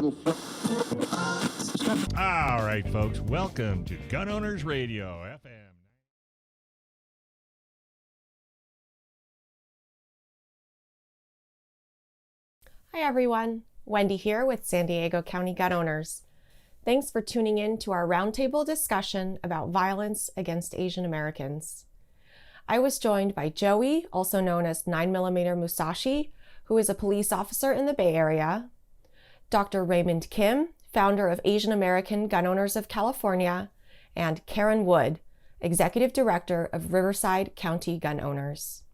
All right, folks, welcome to Gun Owners Radio, FM. Hi everyone, Wendy here with San Diego County Gun Owners. Thanks for tuning in to our roundtable discussion about violence against Asian Americans. I was joined by Joey, also known as 9mm Musashi, who is a police officer in the Bay Area, Dr. Raymond Kim, founder of Asian American Gun Owners of California, and Karen Wood, Executive Director of Riverside County Gun Owners.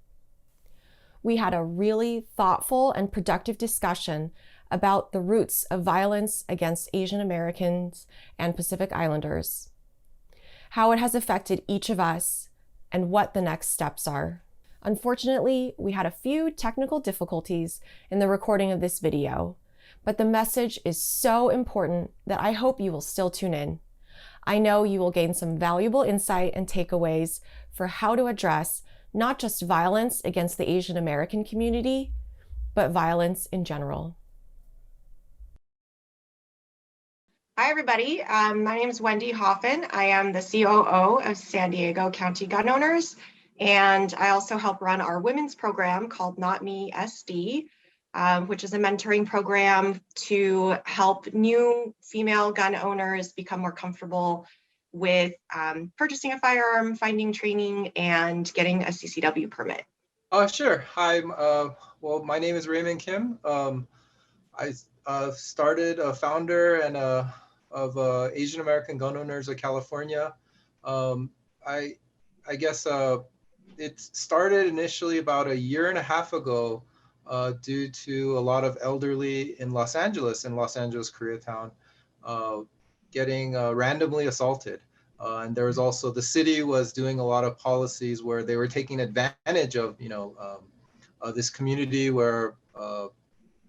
We had a really thoughtful and productive discussion about the roots of violence against Asian Americans and Pacific Islanders, how it has affected each of us, and what the next steps are. Unfortunately, we had a few technical difficulties in the recording of this video, but the message is so important that I hope you will still tune in. I know you will gain some valuable insight and takeaways for how to address not just violence against the Asian American community, but violence in general. Hi, everybody. My name is Wendy Hauffen. I am the COO of San Diego County Gun Owners, and I also help run our women's program called Not Me SD, which is a mentoring program to help new female gun owners become more comfortable with purchasing a firearm, finding training, and getting a CCW permit. Sure. Hi. Well, my name is Raymond Kim. I started a founder and of Asian American Gun Owners of California. I guess it started initially about a year and a half ago due to a lot of elderly in Los Angeles, Koreatown, getting randomly assaulted. And there was also, the city was doing a lot of policies where they were taking advantage of, this community where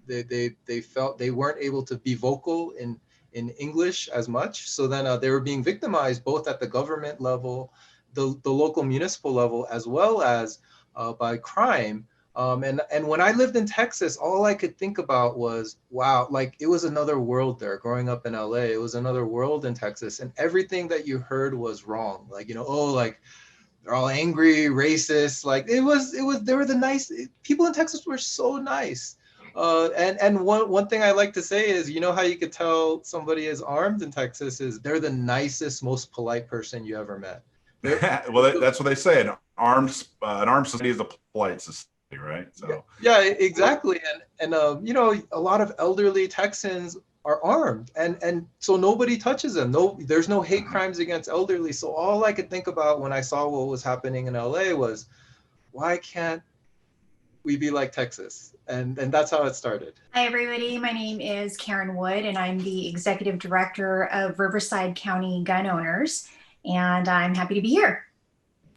they felt they weren't able to be vocal in English as much. So then they were being victimized both at the government level, the local municipal level, as well as by crime. And when I lived in Texas, all I could think about was, wow, like it was another world there. Growing up in LA, it was another world in Texas, and everything that you heard was wrong. Like, like they're all angry, racist. Like they were the nice people in Texas were so nice. And one thing I like to say is, how you could tell somebody is armed in Texas is they're the nicest, most polite person you ever met. Well, that's what they say. An armed society is a polite society. Right. So yeah, exactly. And a lot of elderly Texans are armed and so nobody touches them. There's no hate crimes against elderly. So all I could think about when I saw what was happening in LA was, why can't we be like Texas? And that's how it started. Hi, everybody. My name is Karen Wood, and I'm the Executive Director of Riverside County Gun Owners, and I'm happy to be here.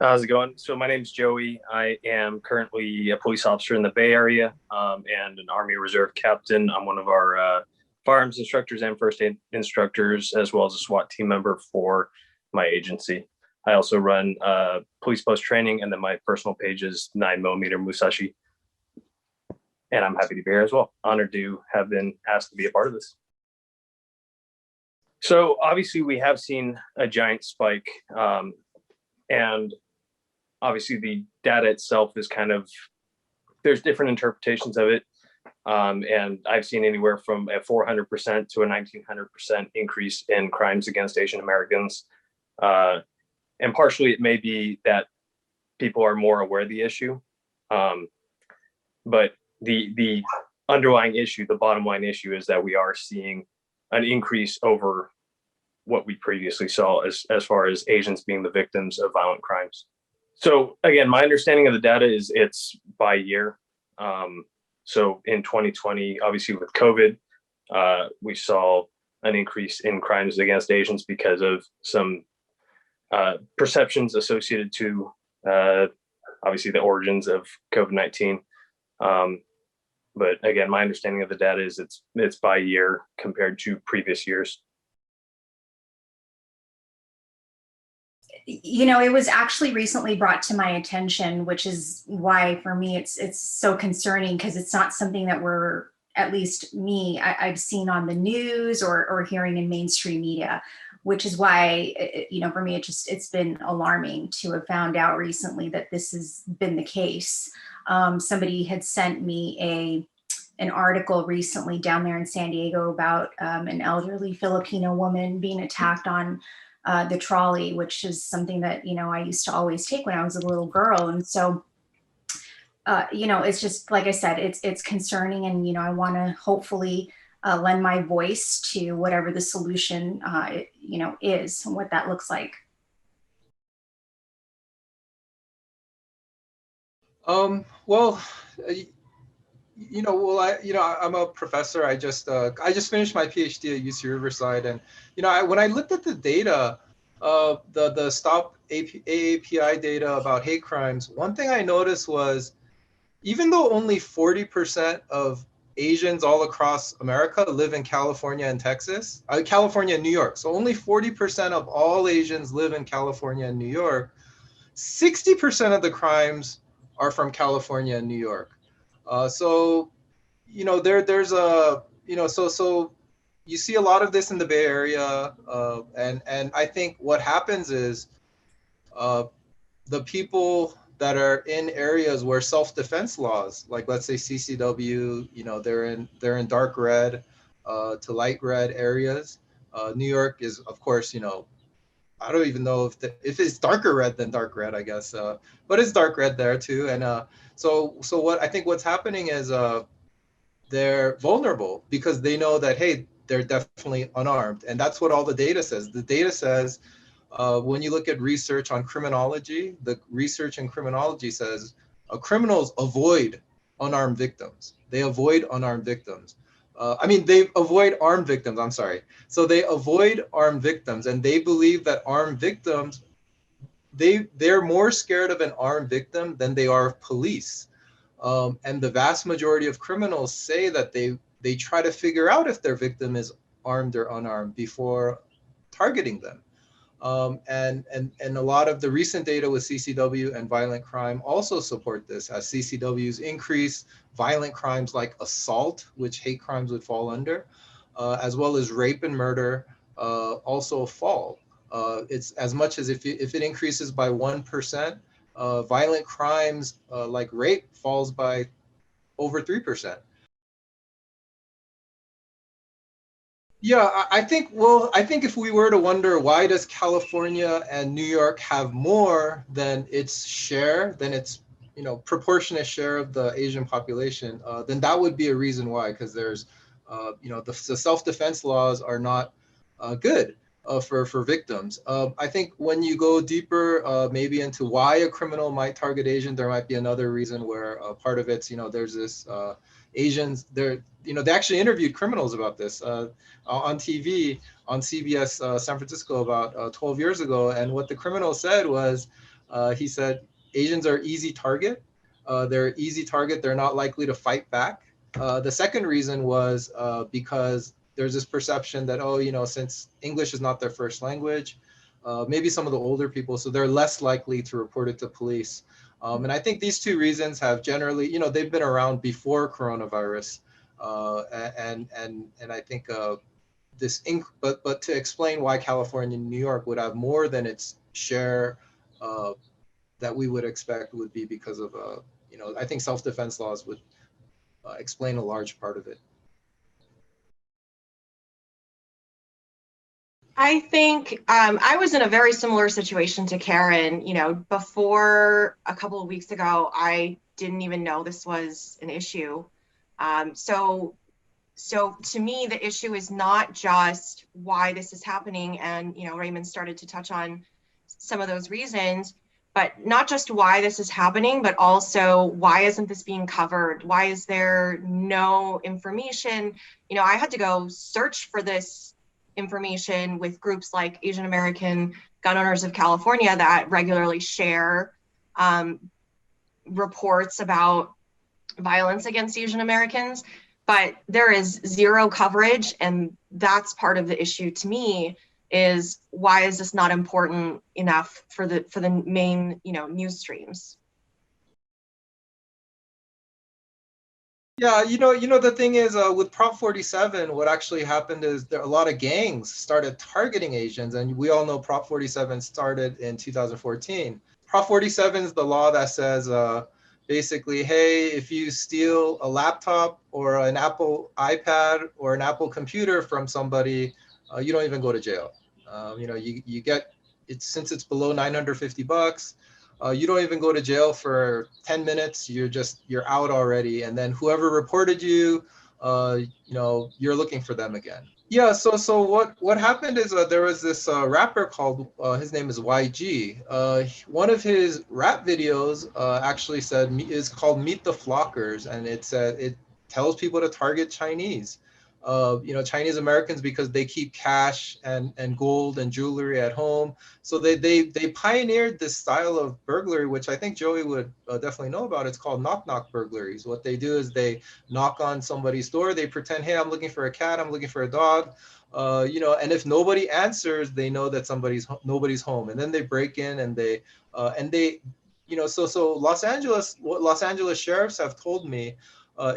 How's it going? So my name's Joey. I am currently a police officer in the Bay Area and an Army Reserve captain. I'm one of our firearms instructors and first aid instructors, as well as a SWAT team member for my agency. I also run police post training, and then my personal page is 9mm Musashi. And I'm happy to be here as well. Honored to have been asked to be a part of this. So obviously we have seen a giant spike, and obviously the data itself is there's different interpretations of it. And I've seen anywhere from a 400% to a 1900% increase in crimes against Asian Americans. And partially it may be that people are more aware of the issue. But the underlying issue, the bottom line issue, is that we are seeing an increase over what we previously saw as far as Asians being the victims of violent crimes. So again, my understanding of the data is it's by year. So in 2020, obviously with COVID, we saw an increase in crimes against Asians because of some perceptions associated to obviously the origins of COVID-19. But again, my understanding of the data is it's by year compared to previous years. It was actually recently brought to my attention, which is why for me it's so concerning, because it's not something that we're at least me, I've seen on the news or hearing in mainstream media, which is why, for me, it's been alarming to have found out recently that this has been the case. Somebody had sent me an article recently down there in San Diego about an elderly Filipino woman being attacked on the trolley, which is something that, I used to always take when I was a little girl. And so, it's just, like I said, it's concerning, and, I want to hopefully lend my voice to whatever the solution, is and what that looks like. Well, I'm a professor. I just finished my PhD at UC Riverside, and when I looked at the data, the Stop AAPI data about hate crimes, one thing I noticed was, even though only 40% of Asians all across America live in California and Texas, California and New York, so only 40% of all Asians live in California and New York, 60% of the crimes are from California and New York. So you see a lot of this in the Bay Area, and I think what happens is the people that are in areas where self-defense laws, like let's say CCW, they're in dark red to light red areas. New York is, of course, I don't even know if it's darker red than dark red, I guess, but it's dark red there too. And so what I think what's happening is they're vulnerable because they know that, hey, they're definitely unarmed, and that's what all the data says. The data says, when you look at research on criminology, the research in criminology says criminals avoid unarmed victims. They avoid unarmed victims. They avoid armed victims, I'm sorry. So they avoid armed victims, and they believe that armed victims, they're more scared of an armed victim than they are of police. And the vast majority of criminals say that they try to figure out if their victim is armed or unarmed before targeting them. And a lot of the recent data with CCW and violent crime also support this, as CCWs increase, violent crimes like assault, which hate crimes would fall under, as well as rape and murder also fall. It's as much as if it increases by 1%, violent crimes like rape falls by over 3%. Yeah, I think if we were to wonder why does California and New York have more than its proportionate share of the Asian population, then that would be a reason why, because there's, the self-defense laws are not good for victims. I think when you go deeper, maybe into why a criminal might target Asian, there might be another reason where part of it's, there's this Asians, they actually interviewed criminals about this on TV on CBS San Francisco about 12 years ago. And what the criminal said was, he said, Asians are easy target. They're an easy target. They're not likely to fight back. The second reason was because there's this perception that, since English is not their first language, maybe some of the older people, so they're less likely to report it to police. And I think these two reasons have generally, they've been around before coronavirus. And I think but to explain why California and New York would have more than its share that we would expect would be because of, I think self-defense laws would explain a large part of it. I think I was in a very similar situation to Karen. Before a couple of weeks ago, I didn't even know this was an issue. So to me, the issue is not just why this is happening. And, Raymond started to touch on some of those reasons, but not just why this is happening, but also why isn't this being covered? Why is there no information? I had to go search for this information with groups like Asian American Gun Owners of California that regularly share reports about violence against Asian Americans, but there is zero coverage, and that's part of the issue to me. Is why is this not important enough for the main news streams? Yeah, the thing is, with Prop 47, what actually happened is a lot of gangs started targeting Asians, and we all know Prop 47 started in 2014. Prop 47 is the law that says basically, hey, if you steal a laptop or an Apple iPad or an Apple computer from somebody, you don't even go to jail. You get it since it's below $950. You don't even go to jail for 10 minutes. You're out already. And then whoever reported you, you're looking for them again. Yeah. So what happened is there was this rapper called his name is YG. One of his rap videos actually is called "Meet the Flockers," and it tells people to target Chinese. Chinese Americans because they keep cash and gold and jewelry at home. So they pioneered this style of burglary, which I think Joey would definitely know about. It's called knock knock burglaries. What they do is they knock on somebody's door. They pretend, hey, I'm looking for a cat. I'm looking for a dog. And if nobody answers, they know that nobody's home, and then they break in and they so what Los Angeles sheriffs have told me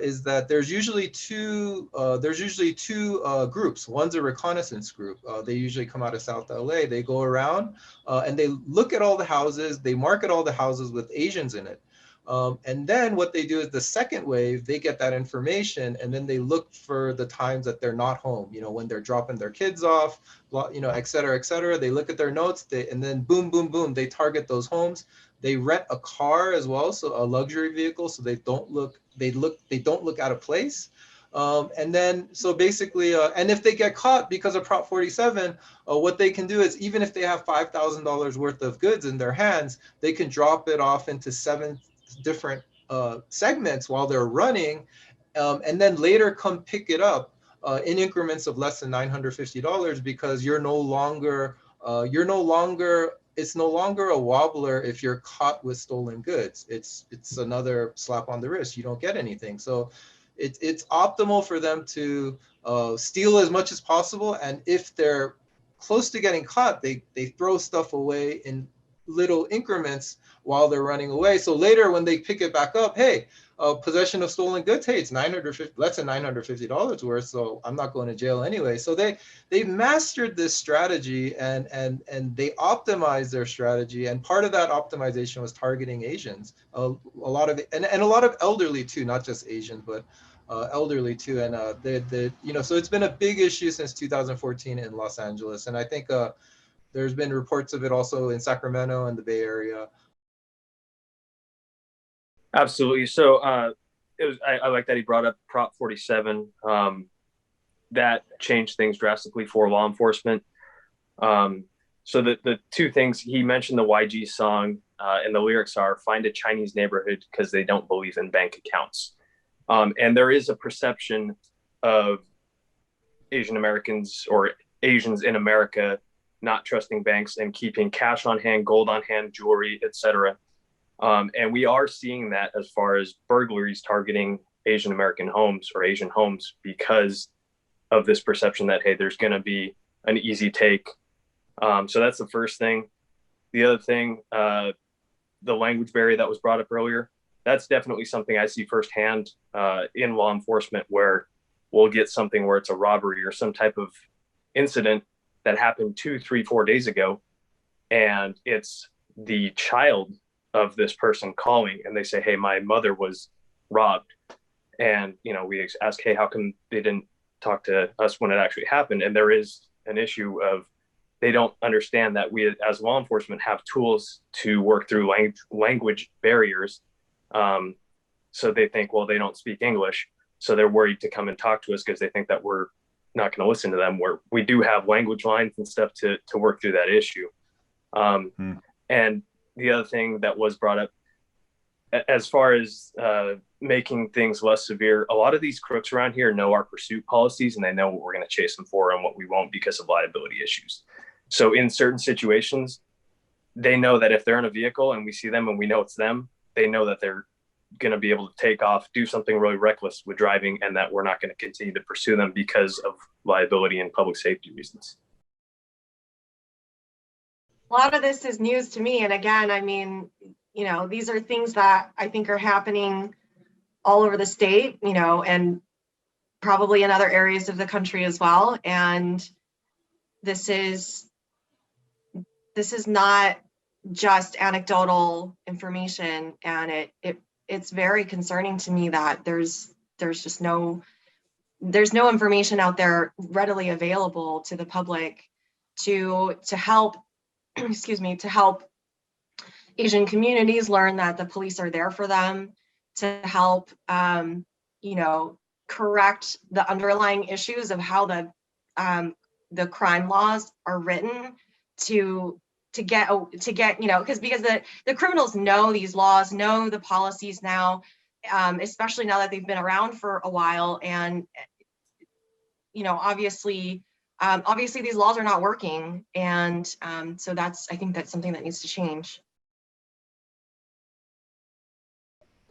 is that there's usually two groups. One's a reconnaissance group. They usually come out of South LA. They go around and they look at all the houses. They market all the houses with Asians in it. And then what they do is the second wave, they get that information and then they look for the times that they're not home, when they're dropping their kids off, et cetera, et cetera. They look at their notes, and then boom, boom, boom, they target those homes. They rent a car as well, so a luxury vehicle, so they don't look out of place. And then, so basically, and if they get caught because of Prop 47, what they can do is, even if they have $5,000 worth of goods in their hands, they can drop it off into 7 different segments while they're running, and then later come pick it up in increments of less than $950 because it's no longer a wobbler if you're caught with stolen goods. It's another slap on the wrist. You don't get anything. So it's optimal for them to steal as much as possible. And if they're close to getting caught, they throw stuff away in little increments while they're running away. So later when they pick it back up, hey, possession of stolen goods, hey, it's less than $950 worth, so I'm not going to jail anyway. So they've mastered this strategy and they optimized their strategy. And part of that optimization was targeting Asians. A lot of elderly too, not just Asians, but elderly too. And so it's been a big issue since 2014 in Los Angeles. And I think there's been reports of it also in Sacramento and the Bay Area. Absolutely. So I like that he brought up Prop 47. That changed things drastically for law enforcement. So the two things he mentioned, the YG song, and the lyrics are "Find a Chinese neighborhood because they don't believe in bank accounts." And there is a perception of Asian Americans or Asians in America not trusting banks and keeping cash on hand, gold on hand, jewelry, etc. And we are seeing that as far as burglaries targeting Asian American homes or Asian homes because of this perception that, hey, there's going to be an easy take. So that's the first thing. The other thing, the language barrier that was brought up earlier, that's definitely something I see firsthand in law enforcement, where we'll get something where it's a robbery or some type of incident that happened 2, 3, 4 days ago. And it's the child of this person calling and they say, hey, my mother was robbed. And, we ask, hey, how come they didn't talk to us when it actually happened? And there is an issue of they don't understand that we as law enforcement have tools to work through language barriers. So they think, well, they don't speak English. So they're worried to come and talk to us because they think that we're not going to listen to them, where we do have language lines and stuff to work through that issue. And the other thing that was brought up, as far as making things less severe, a lot of these crooks around here know our pursuit policies and they know what we're going to chase them for and what we won't because of liability issues. So in certain situations, they know that if they're in a vehicle and we see them and we know it's them, they know that they're going to be able to take off, do something really reckless with driving, and that we're not going to continue to pursue them because of liability and public safety reasons. A lot of this is news to me. And again, I mean, these are things that I think are happening all over the state, and probably in other areas of the country as well. And this is not just anecdotal information, and it's very concerning to me that there's just no information out there readily available to the public to help excuse me, to help Asian communities learn that the police are there for them, to help correct the underlying issues of how the crime laws are written to get because the criminals know these laws, know the policies now, especially now that they've been around for a while, and obviously these laws are not working, and so I think that's something that needs to change.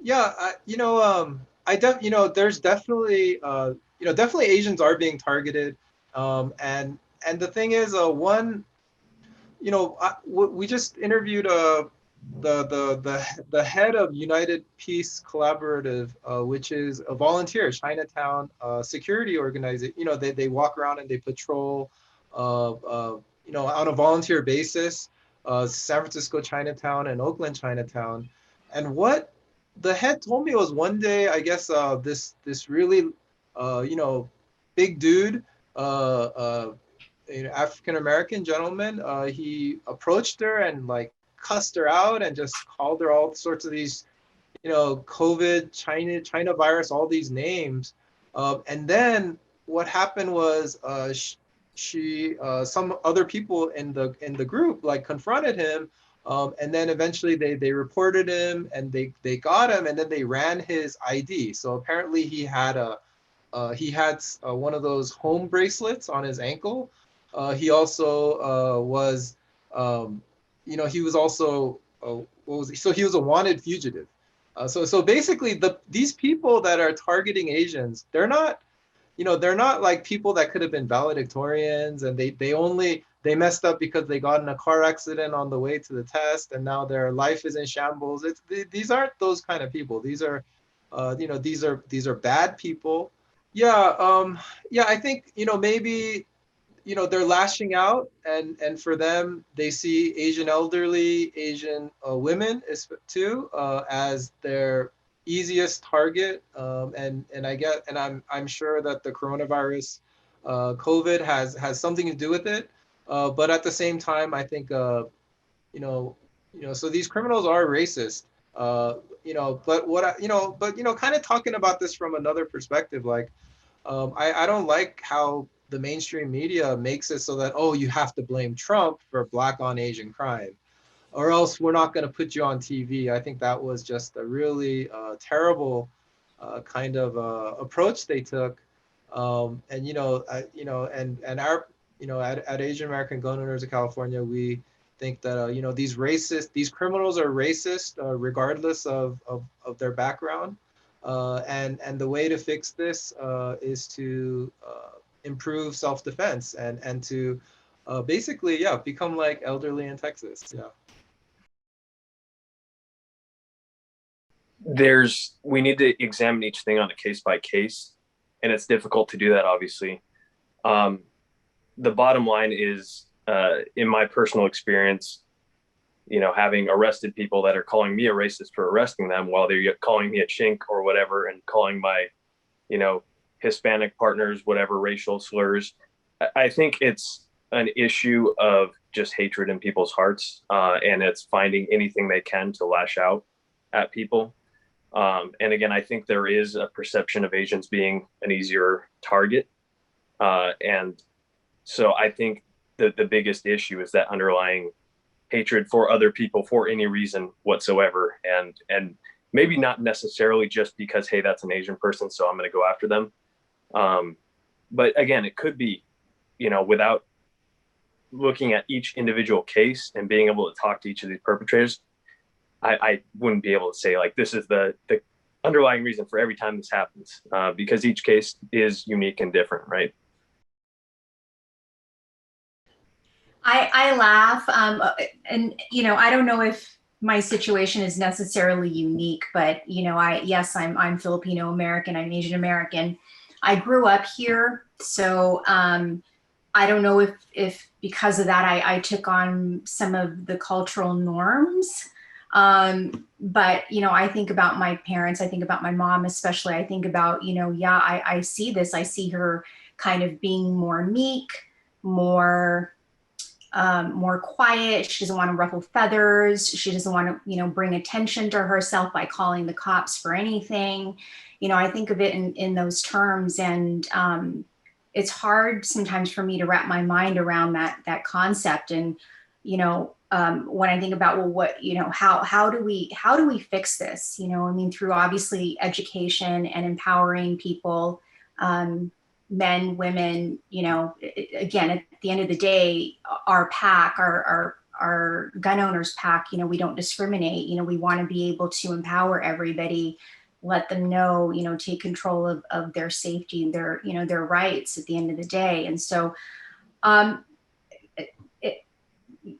Yeah, there's definitely, definitely Asians are being targeted, and the thing is, we just interviewed the head of United Peace Collaborative, which is a volunteer Chinatown security organization. They walk around and they patrol, on a volunteer basis, San Francisco Chinatown and Oakland Chinatown. And what the head told me was one day, I guess, this really, big dude, an African American gentleman, he approached her and like cussed her out and just called her all sorts of these, COVID, China virus, all these names. And then what happened was, she some other people in the group like confronted him, and then eventually they reported him, and they got him, and then they ran his ID. So apparently he had one of those home bracelets on his ankle. He also was, he was also, so he was a wanted fugitive. So basically, these people that are targeting Asians, they're not like people that could have been valedictorians, and they messed up because they got in a car accident on the way to the test, and now their life is in shambles. These aren't those kind of people. These are, these are bad people. Yeah, I think, maybe, they're lashing out, and for them, they see Asian elderly, Asian women too, as their easiest target. And I'm sure that the coronavirus, COVID has something to do with it. But at the same time, I think, so these criminals are racist. But kind of talking about this from another perspective, like, I don't like how the mainstream media makes it so that, oh, you have to blame Trump for Black on Asian crime, or else we're not going to put you on TV. I think that was just a really terrible kind of approach they took. And our, at Asian American Gun Owners of California, we think that these criminals are racist, regardless of their background. And the way to fix this is to improve self-defense and to basically, become like elderly in Texas. Yeah. We need to examine each thing on a case by case, and it's difficult to do that, obviously. The bottom line is, in my personal experience, having arrested people that are calling me a racist for arresting them while they're calling me a chink or whatever, and calling my, Hispanic partners, whatever racial slurs. I think it's an issue of just hatred in people's hearts, and it's finding anything they can to lash out at people. And again, I think there is a perception of Asians being an easier target. And so I think that the biggest issue is that underlying hatred for other people for any reason whatsoever. And maybe not necessarily just because, hey, that's an Asian person, so I'm going to go after them. But again, it could be, without looking at each individual case and being able to talk to each of these perpetrators, I wouldn't be able to say like this is the underlying reason for every time this happens, because each case is unique and different, right? I laugh, and I don't know if my situation is necessarily unique, but yes, I'm Filipino American, I'm Asian American. I grew up here, so I don't know if because of that I took on some of the cultural norms. But I think about my parents, I think about my mom especially, I think about, yeah, I see this, I see her kind of being more meek, more quiet. She doesn't want to ruffle feathers. She doesn't want to, bring attention to herself by calling the cops for anything. I think of it in those terms, and it's hard sometimes for me to wrap my mind around that concept. And when I think about, well, what, how do we fix this? Through obviously education and empowering people, men, women, again, at the end of the day, our pack, our gun owners pack, we don't discriminate. We want to be able to empower everybody, let them know, take control of their safety and their rights at the end of the day. And so,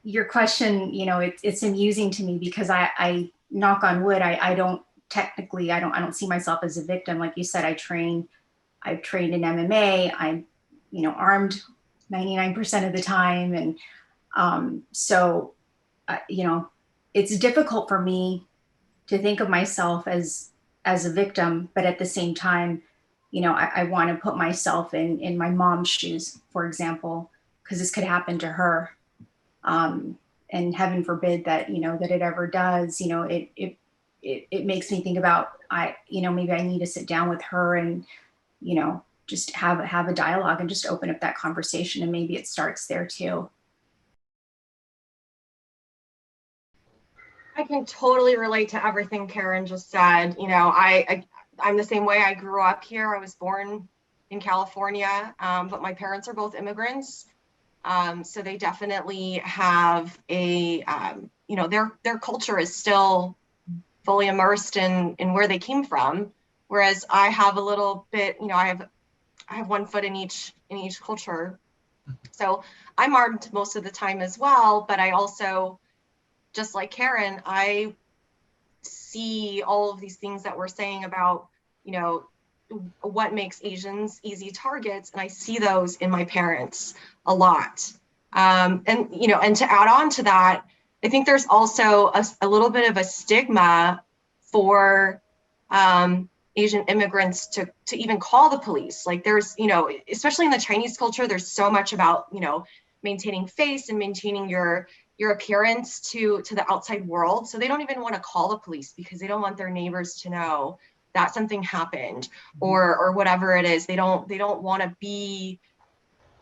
your question, it's amusing to me because I knock on wood, I don't see myself as a victim. Like you said, I've trained in MMA. I'm, armed 99% of the time. And so, it's difficult for me to think of myself as a victim, but at the same time, I want to put myself in my mom's shoes, for example, because this could happen to her. And heaven forbid that, that it ever does. It makes me think about, maybe I need to sit down with her and, just have a dialogue and just open up that conversation, and maybe it starts there too. I can totally relate to everything Karen just said. I'm the same way. I grew up here. I was born in California, but my parents are both immigrants. So they definitely have their culture is still fully immersed in where they came from. Whereas I have a little bit, I have one foot in each culture. So I'm armed most of the time as well, but I also, just like Karen, I see all of these things that we're saying about, what makes Asians easy targets. And I see those in my parents a lot. And to add on to that, I think there's also a little bit of a stigma for Asian immigrants to even call the police. Like there's, especially in the Chinese culture, there's so much about, maintaining face and maintaining your appearance to the outside world. So they don't even want to call the police because they don't want their neighbors to know that something happened or whatever it is. They don't want to be,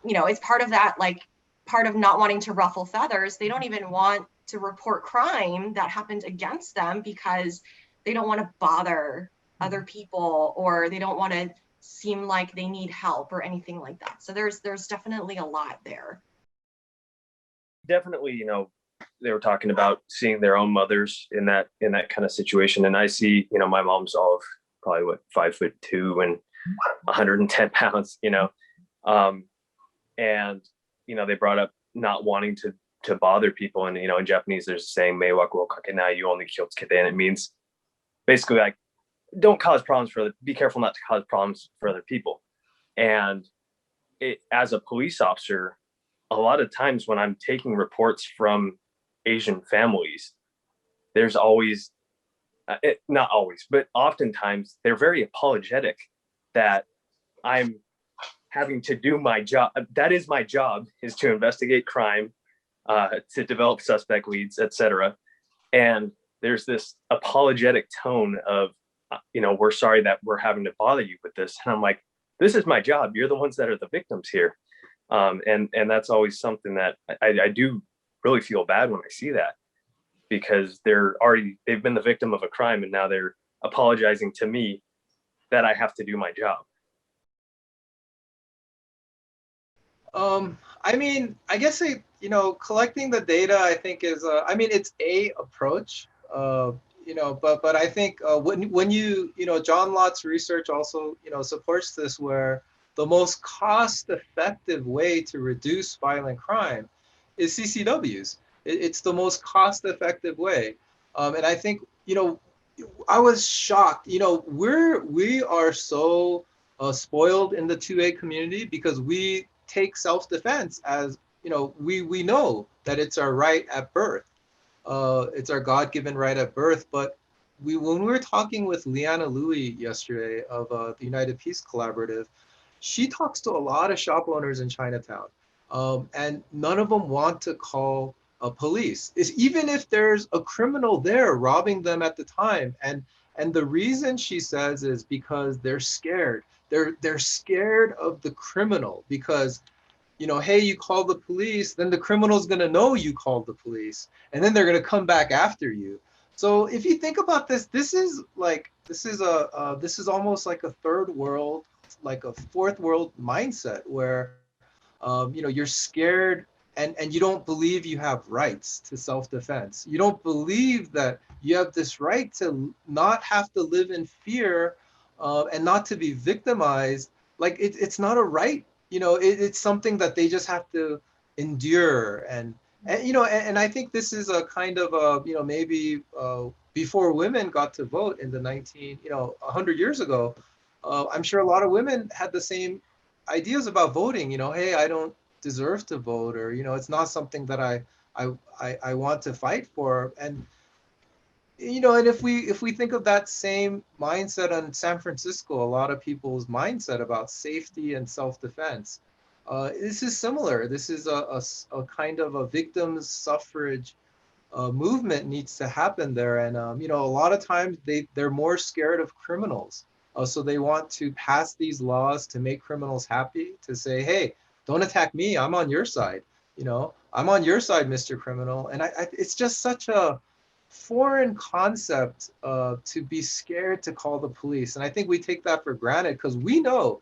it's part of that, like part of not wanting to ruffle feathers. They don't even want to report crime that happened against them because they don't want to bother other people, or they don't want to seem like they need help or anything like that. So there's definitely a lot there. Definitely, they were talking about seeing their own mothers in that kind of situation. And I see, my mom's all of probably 5'2" and 110 pounds, and, they brought up not wanting to bother people. And, in Japanese, there's a saying, "Meiwaku wo kakenai," you only kiyotsukete, and it means basically like, don't cause problems be careful not to cause problems for other people. And as a police officer, a lot of times when I'm taking reports from Asian families, there's always, not always, but oftentimes they're very apologetic that I'm having to do my job. That is my job, is to investigate crime, to develop suspect leads, etc. And there's this apologetic tone of, we're sorry that we're having to bother you with this. And I'm like, this is my job. You're the ones that are the victims here. And that's always something that I do really feel bad when I see that, because they've been the victim of a crime, and now they're apologizing to me that I have to do my job. I guess collecting the data, I think is, it's a approach, but I think when John Lott's research also, supports this, where the most cost-effective way to reduce violent crime is CCWs. It's the most cost-effective way. And I think, I was shocked. We are so spoiled in the 2A community because we take self-defense as, we know that it's our right at birth. It's our God-given right at birth. But when we were talking with Leanna Louie yesterday of the United Peace Collaborative, she talks to a lot of shop owners in Chinatown, and none of them want to call police. Is even if there's a criminal there robbing them at the time, and the reason she says is because they're scared. They're scared of the criminal because, hey, you call the police, then the criminal's gonna know you called the police, and then they're gonna come back after you. So if you think about this, this is almost like a third world, like a fourth world mindset where, you're scared and you don't believe you have rights to self-defense. You don't believe that you have this right to not have to live in fear, and not to be victimized. Like it's not a right. It's something that they just have to endure. And I think this is a kind of maybe before women got to vote in the 100 years ago, I'm sure a lot of women had the same ideas about voting. Hey, I don't deserve to vote, or it's not something that I want to fight for. And if we think of that same mindset on San Francisco, a lot of people's mindset about safety and self-defense, this is similar. This is a kind of a victims suffrage movement needs to happen there. And a lot of times they're more scared of criminals, so they want to pass these laws to make criminals happy, to say, hey, don't attack me, I'm on your side. I'm on your side, Mr. Criminal. And it's just such a foreign concept to be scared to call the police. And I think we take that for granted because we know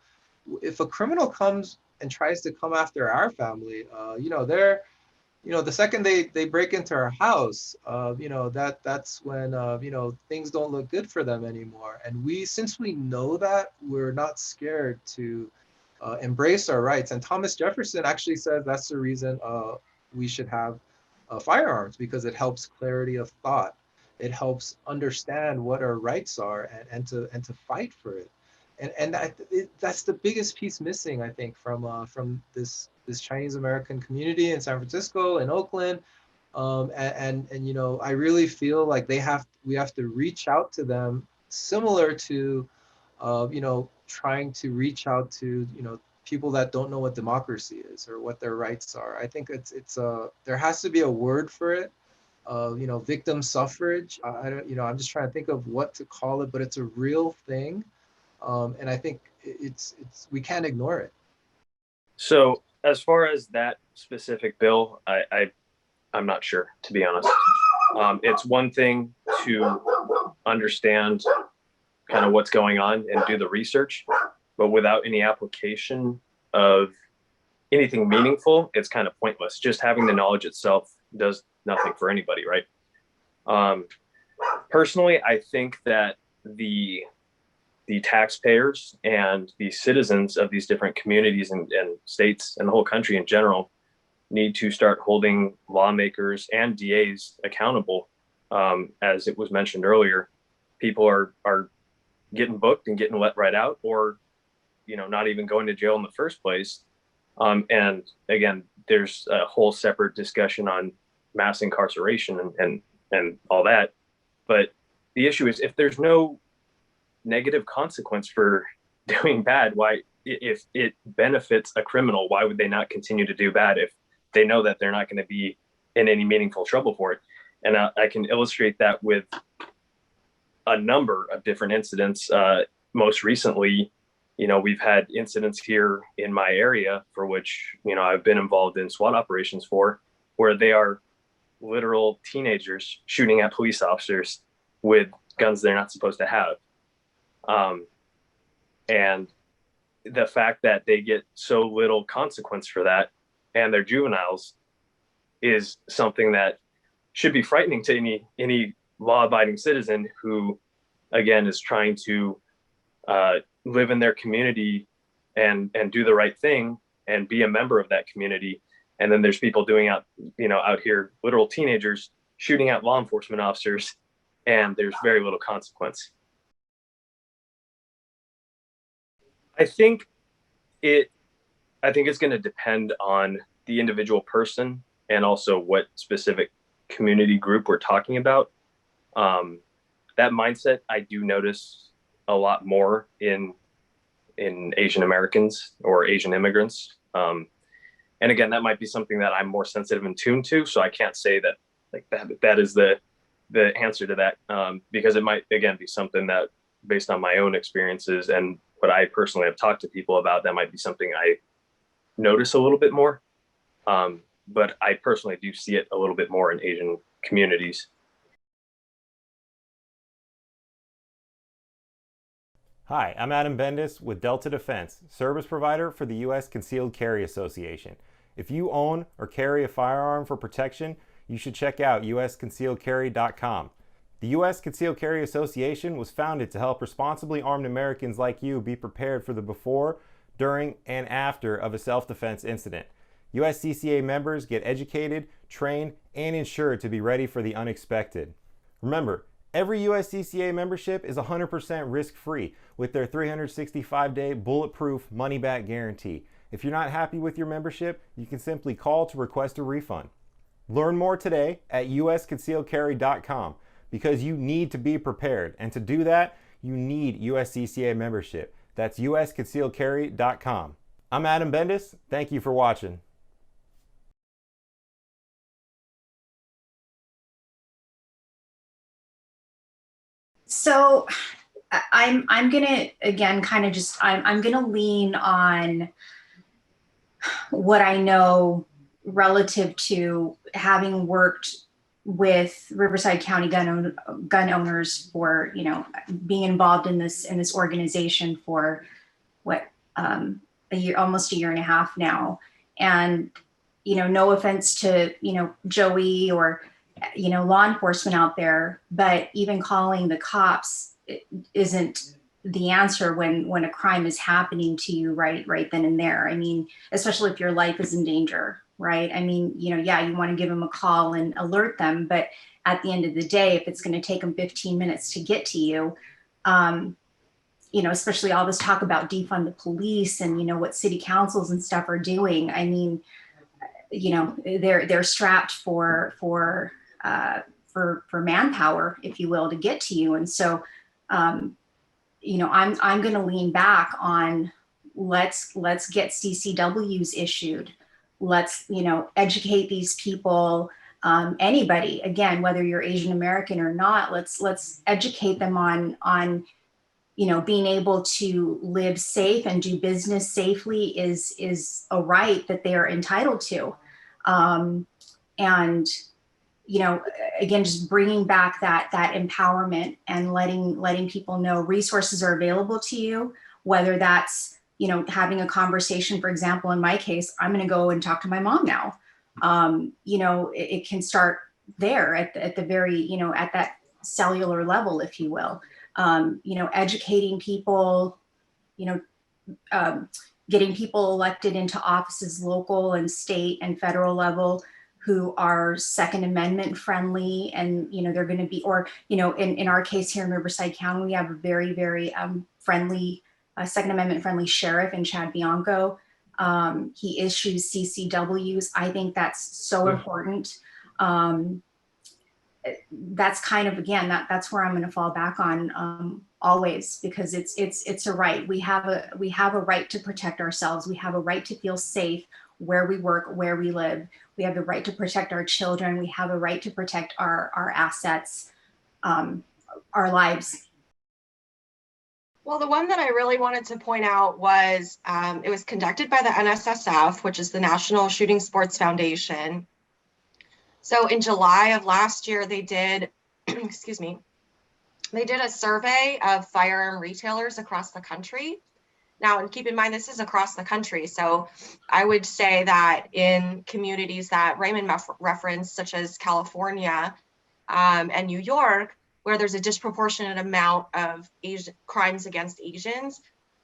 if a criminal comes and tries to come after our family, they're, the second they break into our house, that's when, things don't look good for them anymore. And since we know that, we're not scared to embrace our rights. And Thomas Jefferson actually says that's the reason we should have firearms, because it helps clarity of thought. It helps understand what our rights are, and to fight for it. And that's the biggest piece missing, I think, from this Chinese American community in San Francisco and Oakland. I really feel like we have to reach out to them, similar to trying to reach out to people that don't know what democracy is or what their rights are. I think there has to be a word for it. Victim suffrage. I don't, I'm just trying to think of what to call it, but it's a real thing. And I think we can't ignore it. So as far as that specific bill, I'm not sure, to be honest. It's one thing to understand kind of what's going on and do the research, but without any application of anything meaningful, it's kind of pointless. Just having the knowledge itself does nothing for anybody, right? Personally, I think that the taxpayers and the citizens of these different communities and states and the whole country in general need to start holding lawmakers and DAs accountable. As it was mentioned earlier, people are getting booked and getting let right out, or not even going to jail in the first place. And again, there's a whole separate discussion on mass incarceration and all that. But the issue is, if there's no negative consequence for doing bad, why, if it benefits a criminal, why would they not continue to do bad if they know that they're not going to be in any meaningful trouble for it? And I can illustrate that with a number of different incidents. Most recently, we've had incidents here in my area for which, I've been involved in SWAT operations for, where they are literal teenagers shooting at police officers with guns they're not supposed to have. And the fact that they get so little consequence for that, and they're juveniles, is something that should be frightening to any law-abiding citizen who, again, is trying to live in their community and do the right thing and be a member of that community. And then there's people doing out here, literal teenagers shooting at law enforcement officers, and there's very little consequence. I think it's going to depend on the individual person and also what specific community group we're talking about. That mindset I do notice a lot more in Asian Americans or Asian immigrants. And again, that might be something that I'm more sensitive and tuned to. So I can't say that like that is the answer to that, because it might, again, be something that based on my own experiences and what I personally have talked to people about, that might be something I notice a little bit more. But I personally do see it a little bit more in Asian communities. Hi, I'm Adam Bendis with Delta Defense, service provider for the U.S. Concealed Carry Association. If you own or carry a firearm for protection, you should check out usconcealedcarry.com. The U.S. Concealed Carry Association was founded to help responsibly armed Americans like you be prepared for the before, during, and after of a self-defense incident. USCCA members get educated, trained, and insured to be ready for the unexpected. Remember, every USCCA membership is 100% risk-free with their 365-day bulletproof money-back guarantee. If you're not happy with your membership, you can simply call to request a refund. Learn more today at usconcealedcarry.com because you need to be prepared. And to do that, you need USCCA membership. That's usconcealedcarry.com. I'm Adam Bendis. Thank you for watching. So I'm gonna again kind of just I'm gonna lean on what I know relative to having worked with Riverside County gun owners for, you know, being involved in this organization for a year, almost a year and a half now. And, you know, no offense to, you know, Joey or, you know, law enforcement out there, but even calling the cops isn't the answer when a crime is happening to you right then and there. I mean, especially if your life is in danger, right? I mean, you know, yeah, you want to give them a call and alert them, but at the end of the day, if it's going to take them 15 minutes to get to you, you know, especially all this talk about defund the police and, you know, what city councils and stuff are doing. I mean, you know, they're strapped for manpower, if you will, to get to you. And so, you know, I'm going to lean back on let's get CCWs issued. Let's, you know, educate these people. Anybody, again, whether you're Asian American or not, let's educate them on, you know, being able to live safe and do business safely is a right that they are entitled to. And, you know, again, just bringing back that empowerment and letting people know resources are available to you, whether that's, you know, having a conversation. For example, in my case, I'm going to go and talk to my mom now. You know, it can start there at the very, you know, at that cellular level, if you will. You know, educating people, you know, getting people elected into offices, local and state and federal level, who are Second Amendment friendly, and, you know, they're going to be, or, you know, in our case here in Riverside County, we have a very, very friendly, Second Amendment friendly sheriff in Chad Bianco. He issues CCWs. I think that's so important. That's kind of, again, that's where I'm going to fall back on always, because it's a right. We have a right to protect ourselves. We have a right to feel safe where we work, where we live. We have the right to protect our children. We have a right to protect our assets, our lives. Well, the one that I really wanted to point out was it was conducted by the NSSF, which is the National Shooting Sports Foundation. So in July of last year, they did, excuse me, they did a survey of firearm retailers across the country. Now, and keep in mind, this is across the country. So I would say that in communities that Raymond referenced, such as California and New York, where there's a disproportionate amount of crimes against Asians,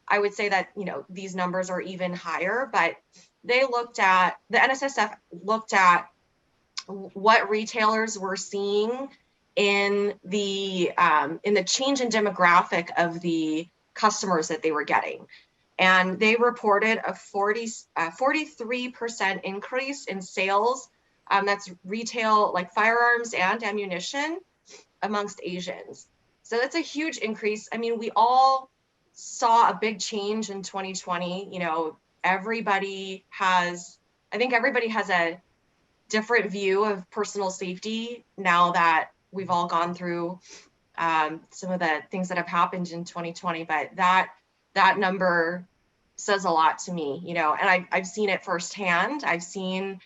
I would say that, you know, these numbers are even higher. But they looked at, the NSSF looked at what retailers were seeing in the change in demographic of the customers that they were getting. And they reported a 43% increase in sales. That's retail, like firearms and ammunition, amongst Asians. So that's a huge increase. I mean, we all saw a big change in 2020. You know, I think everybody has a different view of personal safety now that we've all gone through some of the things that have happened in 2020. But that number says a lot to me, you know, and I've seen it firsthand. I've seen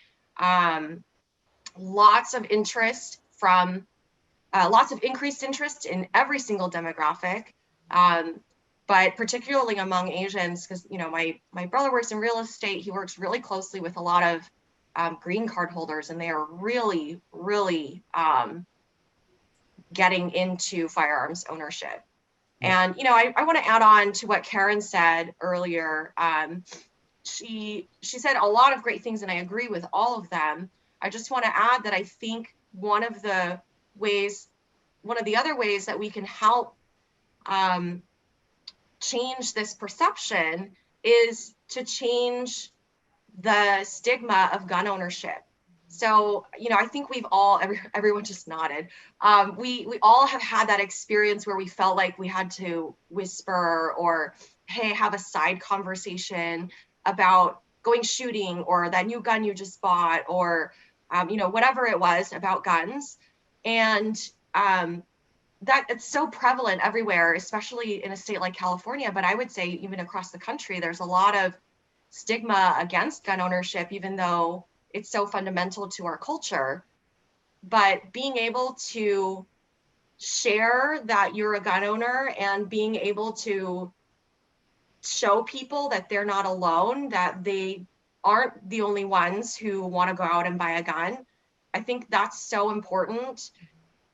lots of interest from lots of increased interest in every single demographic, but particularly among Asians, because, you know, my brother works in real estate. He works really closely with a lot of green card holders, and they are really, really getting into firearms ownership. And, you know, I want to add on to what Karen said earlier. She said a lot of great things, and I agree with all of them. I just want to add that I think one of the other ways that we can help change this perception is to change the stigma of gun ownership. So, you know, I think we've all, everyone just nodded. We all have had that experience where we felt like we had to whisper or, hey, have a side conversation about going shooting or that new gun you just bought, or, you know, whatever it was about guns. And that it's so prevalent everywhere, especially in a state like California, but I would say even across the country, there's a lot of stigma against gun ownership, even though it's so fundamental to our culture. But being able to share that you're a gun owner and being able to show people that they're not alone, that they aren't the only ones who want to go out and buy a gun, I think that's so important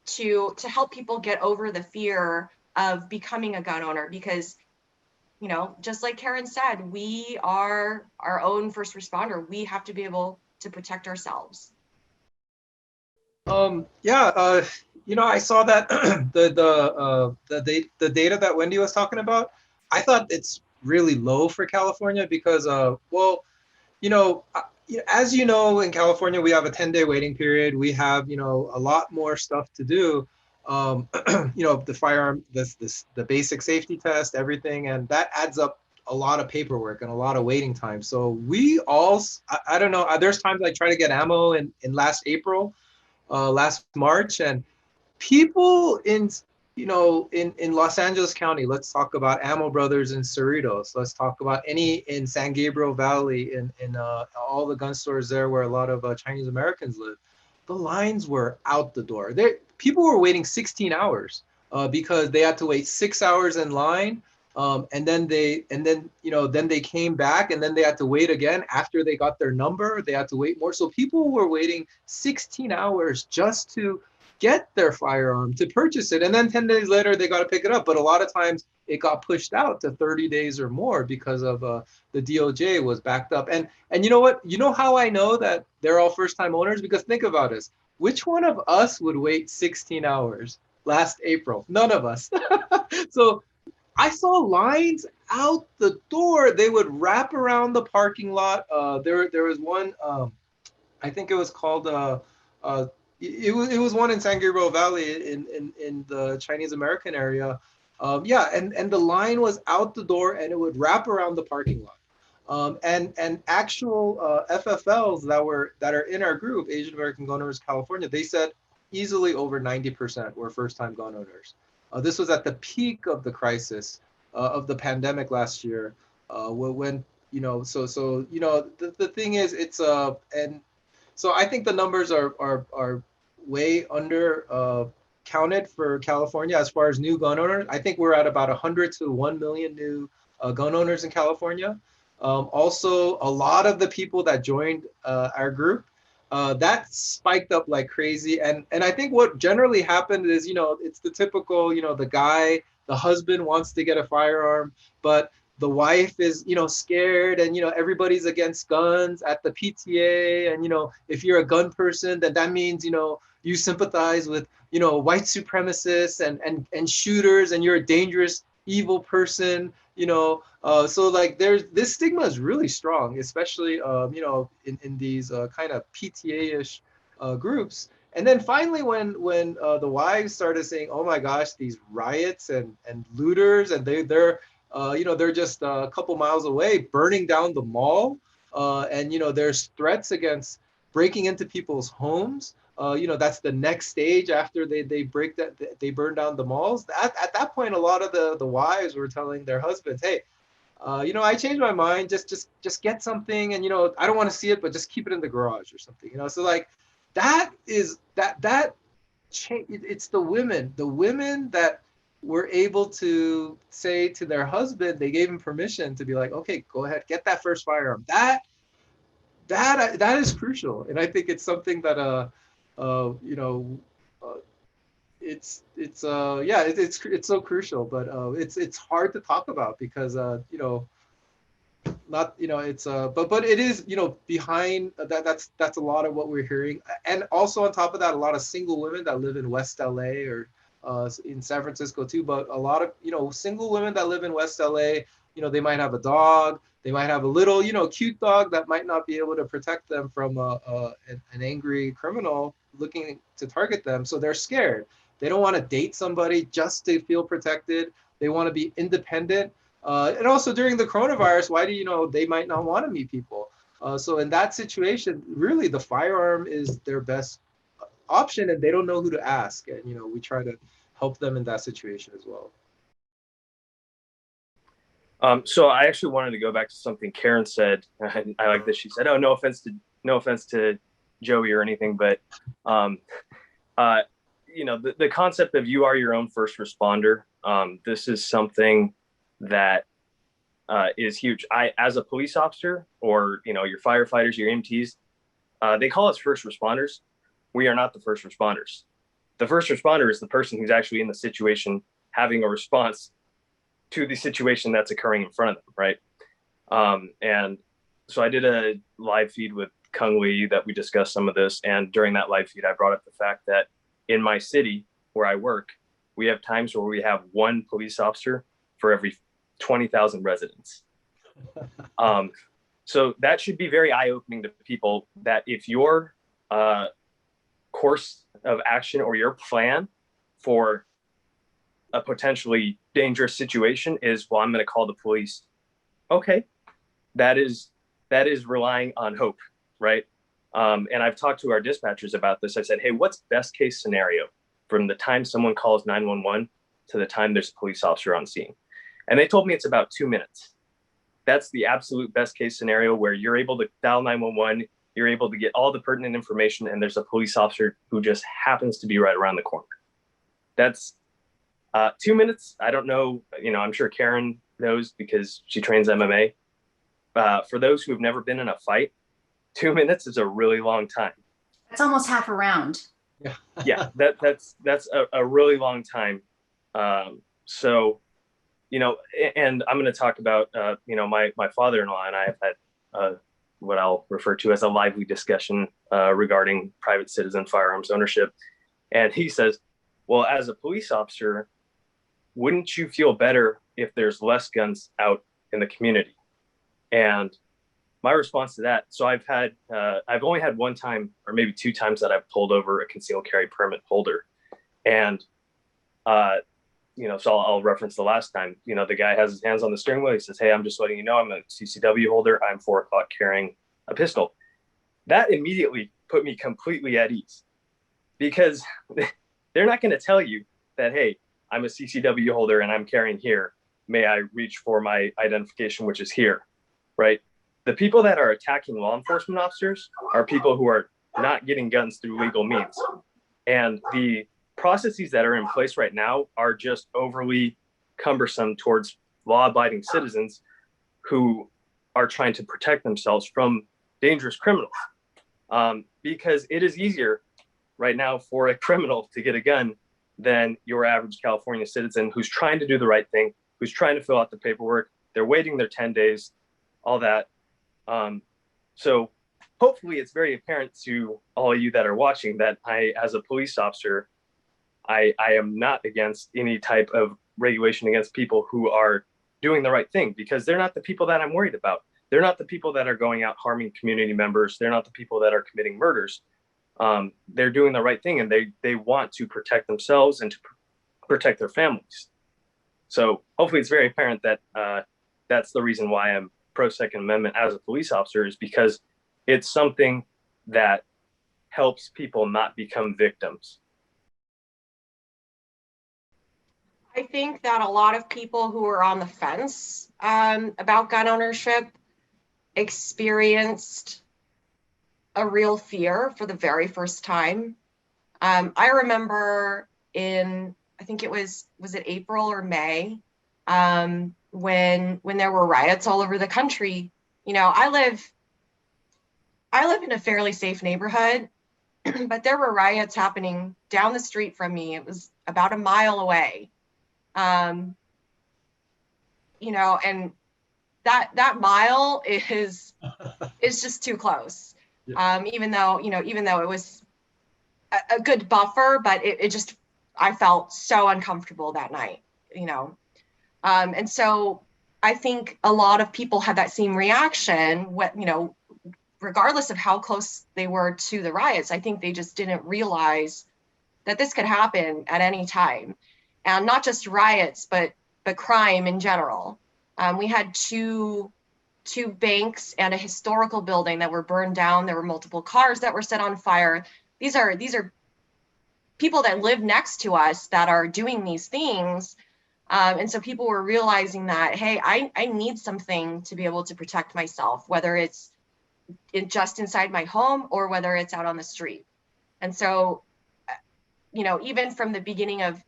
to help people get over the fear of becoming a gun owner. Because, you know, just like Karen said, we are our own first responder. We have to be able to protect ourselves. You know, I saw that the data that Wendy was talking about. I thought it's really low for California because, well, you know, as you know, in California, we have a 10-day waiting period. We have, you know, a lot more stuff to do. You know, the firearm, the basic safety test, everything, and that adds up a lot of paperwork and a lot of waiting time. So we all, I don't know, there's times I try to get ammo in last April, last March, and people in, you know, in Los Angeles County, let's talk about Ammo Brothers in Cerritos. Let's talk about any in San Gabriel Valley, in all the gun stores there where a lot of Chinese Americans live. The lines were out the door. People were waiting 16 hours because they had to wait 6 hours in line. And then you know, then they came back and then they had to wait again after they got their number. They had to wait more. So people were waiting 16 hours just to get their firearm, to purchase it. And then 10 days later, they got to pick it up. But a lot of times it got pushed out to 30 days or more because of the DOJ was backed up. And you know what? You know how I know that they're all first-time owners? Because think about this. Which one of us would wait 16 hours last April? None of us. So I saw lines out the door. They would wrap around the parking lot. There was one, I think it was called, it was one in San Gabriel Valley in the Chinese American area. Yeah, and the line was out the door and it would wrap around the parking lot. And actual FFLs that are in our group, Asian American Gun Owners California, they said easily over 90% were first-time gun owners. This was at the peak of the crisis of the pandemic last year, when, you know, so you know, the thing is, it's and so I think the numbers are way under counted for California as far as new gun owners. I think we're at about 100 to 1 million new gun owners in California. Also, a lot of the people that joined our group, that spiked up like crazy. And I think what generally happened is, you know, it's the typical, you know, the husband wants to get a firearm, but the wife is, scared, and, everybody's against guns at the PTA. And, if you're a gun person, then that means, you sympathize with, white supremacists and shooters, and you're a dangerous, evil person, so like this stigma is really strong, especially, in these kind of PTA-ish groups. And then finally, when the wives started saying, "Oh my gosh, these riots and looters, and they're they're just a couple miles away, burning down the mall, and there's threats against breaking into people's homes. That's the next stage after they burn down the malls." At that point, a lot of the wives were telling their husbands, "Hey, I changed my mind. Just get something, and I don't want to see it, but just keep it in the garage or something." So like that is that change. It's the women that were able to say to their husband, they gave him permission to be like, "Okay, go ahead, get that first firearm." That is crucial, and I think it's something that it's so crucial, but it's hard to talk about because not it's but it is behind that's a lot of what we're hearing. And also on top of that, a lot of single women that live in West LA or in San Francisco too, but a lot of single women that live in West LA, they might have a dog, they might have a little cute dog that might not be able to protect them from an angry criminal looking to target them, so they're scared. They don't want to date somebody just to feel protected. They want to be independent. And also during the coronavirus, why do they might not want to meet people? So in that situation, really the firearm is their best option, and they don't know who to ask. And we try to help them in that situation as well. So I actually wanted to go back to something Karen said. I like that she said, "Oh, no offense to Joey or anything, but the concept of you are your own first responder. This is something that is huge. As a police officer, or your firefighters, your EMTs, they call us first responders. We are not the first responders. The first responder is the person who's actually in the situation, having a response to the situation that's occurring in front of them, right? And so I did a live feed with Kung Lee that we discussed some of this, and during that live feed, I brought up the fact that in my city where I work, we have times where we have one police officer for every 20,000 residents. So that should be very eye-opening to people, that if your course of action or your plan for a potentially dangerous situation is, well, I'm going to call the police. Okay, that is relying on hope, right? And I've talked to our dispatchers about this. I said, "Hey, what's best case scenario from the time someone calls 911 to the time there's a police officer on scene?" And they told me it's about 2 minutes. That's the absolute best case scenario, where you're able to dial 911, you're able to get all the pertinent information, and there's a police officer who just happens to be right around the corner. That's 2 minutes. I don't know, I'm sure Karen knows because she trains MMA. For those who have never been in a fight, 2 minutes is a really long time. That's almost half a round. Yeah, that's a really long time. So, and I'm going to talk about, my father-in-law and I have had what I'll refer to as a lively discussion regarding private citizen firearms ownership. And he says, "Well, as a police officer, wouldn't you feel better if there's less guns out in the community?" And my response to that, so I've only had one time or maybe two times that I've pulled over a concealed carry permit holder. And, so I'll reference the last time, the guy has his hands on the steering wheel. He says, "Hey, I'm just letting you know I'm a CCW holder. I'm 4 o'clock carrying a pistol." That immediately put me completely at ease, because they're not going to tell you that, "Hey, I'm a CCW holder and I'm carrying here. May I reach for my identification, which is here," right? The people that are attacking law enforcement officers are people who are not getting guns through legal means. And the processes that are in place right now are just overly cumbersome towards law-abiding citizens who are trying to protect themselves from dangerous criminals. Because it is easier right now for a criminal to get a gun than your average California citizen who's trying to do the right thing, who's trying to fill out the paperwork, They're waiting their 10 days, all that. So hopefully it's very apparent to all of you that are watching that I, as a police officer, I am not against any type of regulation against people who are doing the right thing, because they're not the people that I'm worried about. They're not the people that are going out harming community members. They're not the people that are committing murders. They're doing the right thing, and they want to protect themselves and to protect their families. So hopefully it's very apparent that that's the reason why I'm pro Second Amendment as a police officer, is because it's something that helps people not become victims. I think that a lot of people who are on the fence about gun ownership experienced a real fear for the very first time. I remember in, I think it was it April or May, when there were riots all over the country. You know, I live in a fairly safe neighborhood, but there were riots happening down the street from me. It was about a mile away. You know, and that mile is just too close. Yeah. Even though it was a good buffer, but it just, I felt so uncomfortable that night, you know. And so I think a lot of people had that same reaction, regardless of how close they were to the riots. I think they just didn't realize that this could happen at any time. And not just riots, but crime in general. We had two banks and a historical building that were burned down. There were multiple cars that were set on fire. These are people that live next to us that are doing these things. And so people were realizing that, hey, I need something to be able to protect myself, whether it's just inside my home or whether it's out on the street. And so, you know, even from the beginning of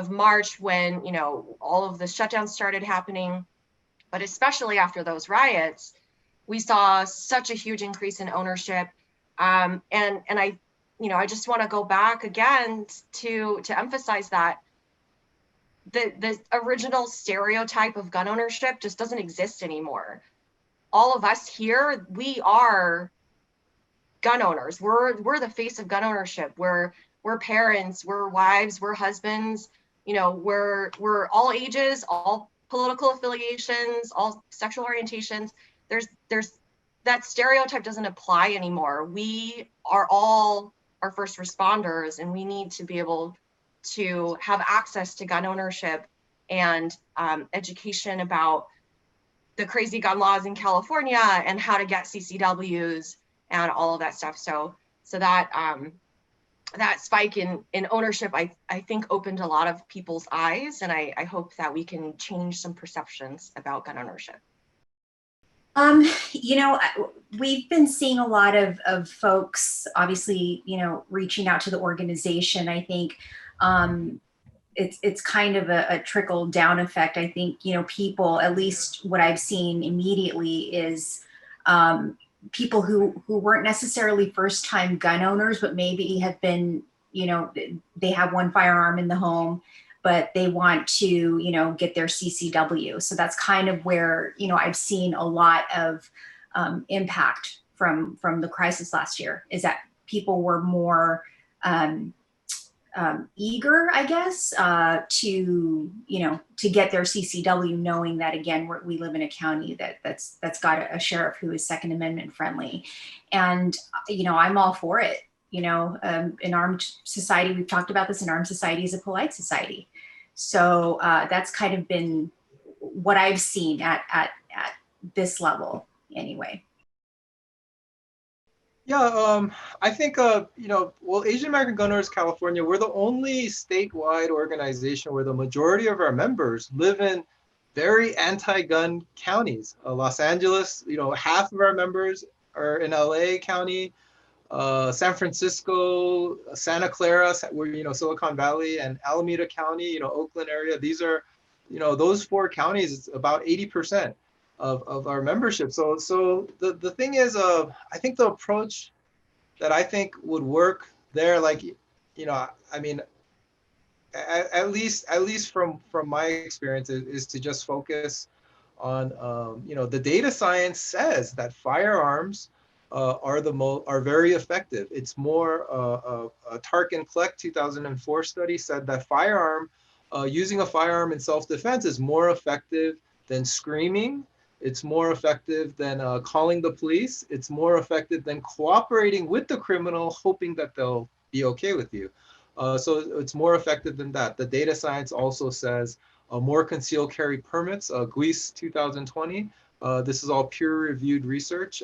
March, when, you know, all of the shutdowns started happening, but especially after those riots, we saw such a huge increase in ownership. And I, you know, I just want to go back again to emphasize that the original stereotype of gun ownership just doesn't exist anymore. All of us here, we are gun owners. We're the face of gun ownership. We're parents, we're wives, we're husbands. You know, we're all ages, all political affiliations, all sexual orientations. There's that stereotype doesn't apply anymore. We are all our first responders, and we need to be able to have access to gun ownership and education about the crazy gun laws in California and how to get CCWs and all of that stuff. So that spike in ownership, I think, opened a lot of people's eyes, and I hope that we can change some perceptions about gun ownership. You know, we've been seeing a lot of folks, obviously, you know, reaching out to the organization. I think it's kind of a trickle down effect. I think, you know, people, at least what I've seen immediately is people who weren't necessarily first time gun owners, but maybe have been, you know, they have one firearm in the home, but they want to, you know, get their CCW. So that's kind of where, you know, I've seen a lot of impact from the crisis last year, is that people were more eager, I guess, to, you know, to get their CCW, knowing that, again, we live in a county that's got a sheriff who is Second Amendment friendly. And, you know, I'm all for it. You know, in armed society, we've talked about this, an armed society is a polite society. So that's kind of been what I've seen at this level anyway. Yeah, I think, you know, well, Asian American Gun Owners California, we're the only statewide organization where the majority of our members live in very anti-gun counties. Los Angeles, you know, half of our members are in LA County, San Francisco, Santa Clara, where, you know, Silicon Valley, and Alameda County, you know, Oakland area. These are, you know, those four counties, it's about 80% of our membership. So the thing is, I think the approach that I think would work there, like, you know, I mean, at least from my experience, is to just focus on, the data science says that firearms are very effective. It's more, Tark and Kleck 2004 study said that using a firearm in self-defense is more effective than screaming. It's more effective than calling the police. It's more effective than cooperating with the criminal, hoping that they'll be okay with you. So it's more effective than that. The data science also says more concealed carry permits. Guis 2020. This is all peer-reviewed research,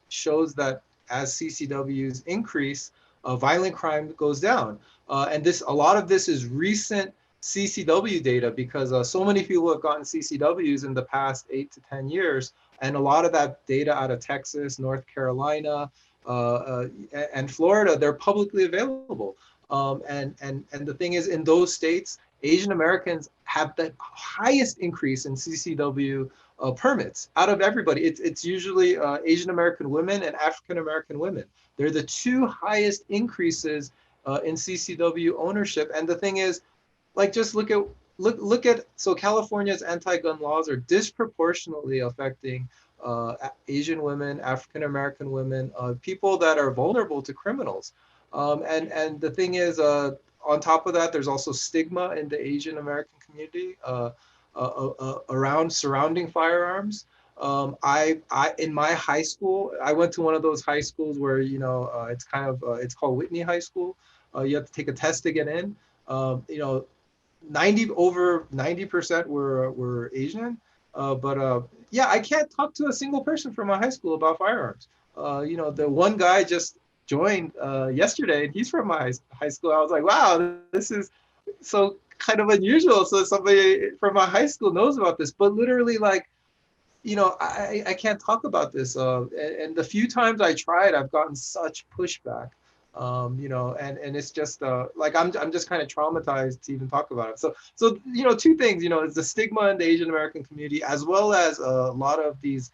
shows that as CCWs increase, violent crime goes down. And a lot of this is recent CCW data, because so many people have gotten CCWs in the past 8 to 10 years. And a lot of that data out of Texas, North Carolina, and Florida, they're publicly available. And the thing is, in those states, Asian Americans have the highest increase in CCW permits out of everybody. It's usually Asian American women and African American women. They're the two highest increases in CCW ownership. And the thing is, like, just look at so California's anti-gun laws are disproportionately affecting Asian women, African American women, people that are vulnerable to criminals. And the thing is, on top of that, there's also stigma in the Asian American community around surrounding firearms. In my high school, I went to one of those high schools where, it's it's called Whitney High School. You have to take a test to get in. Over 90% were Asian. But yeah, I can't talk to a single person from my high school about firearms. The one guy just joined yesterday, and he's from my high school. I was like, wow, this is so kind of unusual. So somebody from my high school knows about this, but literally, like, I can't talk about this. And the few times I tried, I've gotten such pushback. And it's just like I'm just kind of traumatized to even talk about it. So two things, it's the stigma in the Asian American community, as well as a lot of these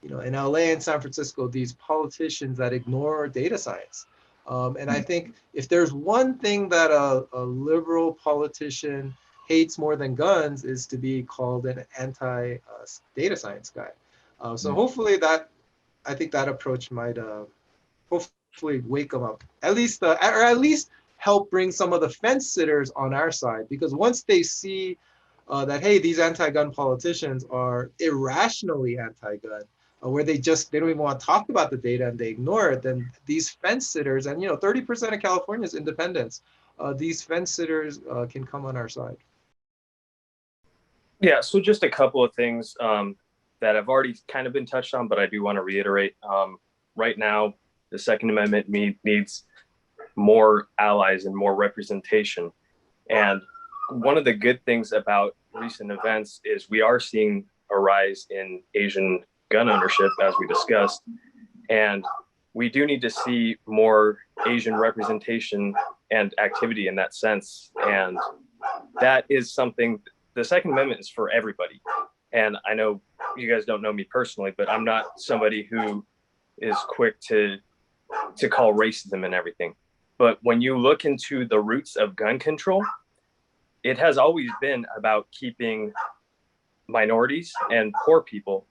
in LA and San Francisco, these politicians that ignore data science. And I think if there's one thing that a liberal politician hates more than guns, is to be called an anti-data science guy. So hopefully I think that approach might hopefully wake them up, at least help bring some of the fence sitters on our side, because once they see that, hey, these anti-gun politicians are irrationally anti-gun, where they don't even want to talk about the data and they ignore it, then these fence sitters, and 30% of California is independents, these fence sitters can come on our side. Yeah, so just a couple of things that have already kind of been touched on, but I do want to reiterate. Right now, the Second Amendment needs more allies and more representation. And one of the good things about recent events is we are seeing a rise in Asian gun ownership, as we discussed. And we do need to see more Asian representation and activity in that sense. And that is something, the Second Amendment is for everybody. And I know you guys don't know me personally, but I'm not somebody who is quick to call racism and everything. But when you look into the roots of gun control, it has always been about keeping minorities and poor people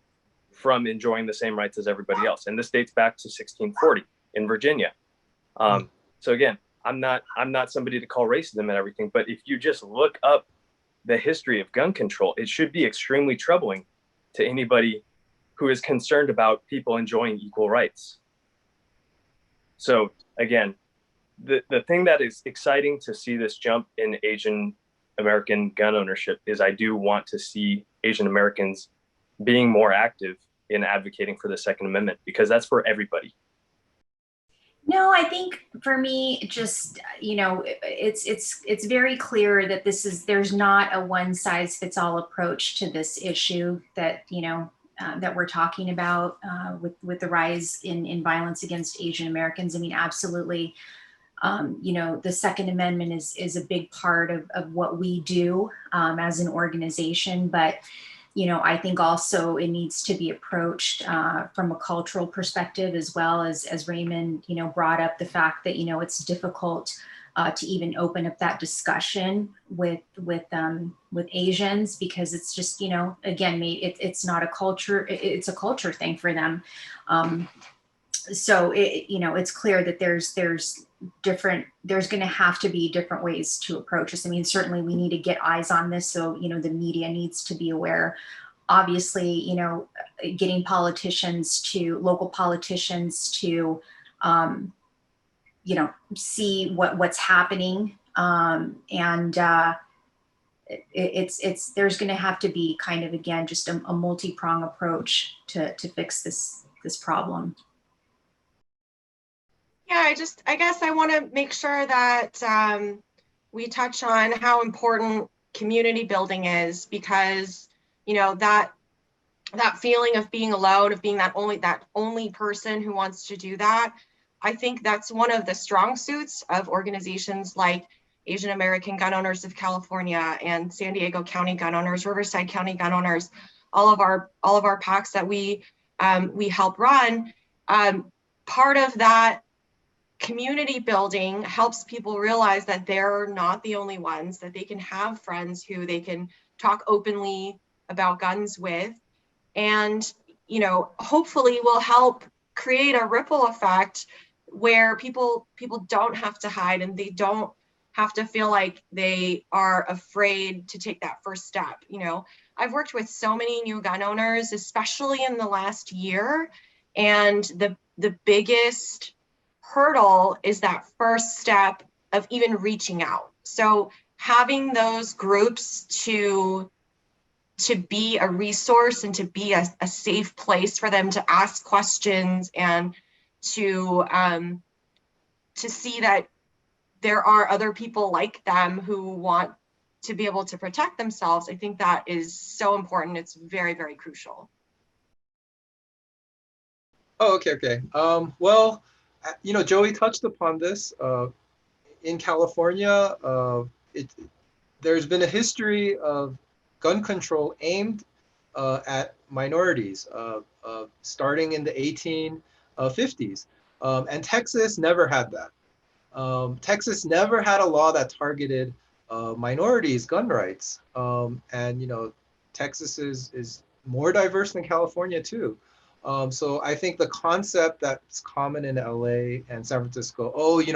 from enjoying the same rights as everybody else. And this dates back to 1640 in Virginia. So again, I'm not somebody to call racism and everything, but if you just look up the history of gun control, it should be extremely troubling to anybody who is concerned about people enjoying equal rights. So again, the thing that is exciting to see this jump in Asian American gun ownership is I do want to see Asian Americans being more active in advocating for the Second Amendment, because that's for everybody. No, I think for me, just, it's very clear that there's not a one size fits all approach to this issue that, that we're talking about with the rise in violence against Asian Americans. I mean, absolutely. The Second Amendment is a big part of what we do as an organization, but I think also it needs to be approached from a cultural perspective, as well as Raymond, brought up the fact that, it's difficult to even open up that discussion with Asians, because it's just, again, it's not a culture, it's a culture thing for them. So it's clear that there's going to have to be different ways to approach this. I mean, certainly we need to get eyes on this. So, the media needs to be aware. Obviously, getting local politicians to, see what's happening. There's going to have to be kind of, again, just a multi-prong approach to fix this problem. Yeah, I guess I want to make sure that we touch on how important community building is, because, that feeling of being alone, of being that only person who wants to do that. I think that's one of the strong suits of organizations like Asian American Gun Owners of California and San Diego County Gun Owners, Riverside County Gun Owners, all of our PACs that we help run. Part of that community building helps people realize that they're not the only ones, that they can have friends who they can talk openly about guns with, and hopefully will help create a ripple effect where people don't have to hide, and they don't have to feel like they are afraid to take that first step. I've worked with so many new gun owners, especially in the last year, and the biggest hurdle is that first step of even reaching out. So having those groups to be a resource and to be a safe place for them to ask questions, and to see that there are other people like them who want to be able to protect themselves. I think that is so important. It's very, very crucial. Oh, okay. Well, Joey touched upon this. In California, there's been a history of gun control aimed at minorities, starting in the 1850s. And Texas never had that. Texas never had a law that targeted minorities' gun rights. And Texas is more diverse than California too. So I think the concept that's common in LA and San Francisco,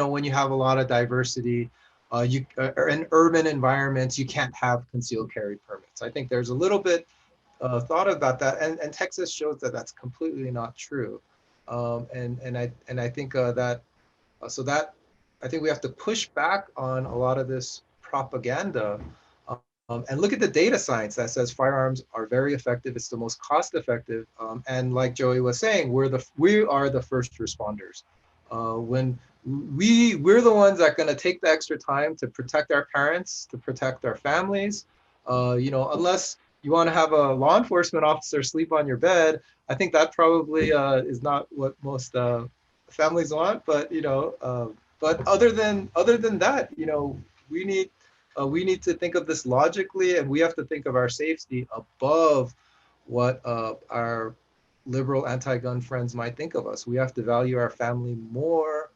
when you have a lot of diversity, in urban environments, you can't have concealed carry permits. I think there's a little bit thought about that, and Texas shows that that's completely not true. And I think I think we have to push back on a lot of this propaganda. And look at the data science that says firearms are very effective. It's the most cost effective. And like Joey was saying, we are the first responders. When we're the ones that are going to take the extra time to protect our parents, to protect our families. Unless you want to have a law enforcement officer sleep on your bed, I think that probably is not what most families want. But but other than that, we need to think of this logically, and we have to think of our safety above what our liberal anti-gun friends might think of us. We have to value our family more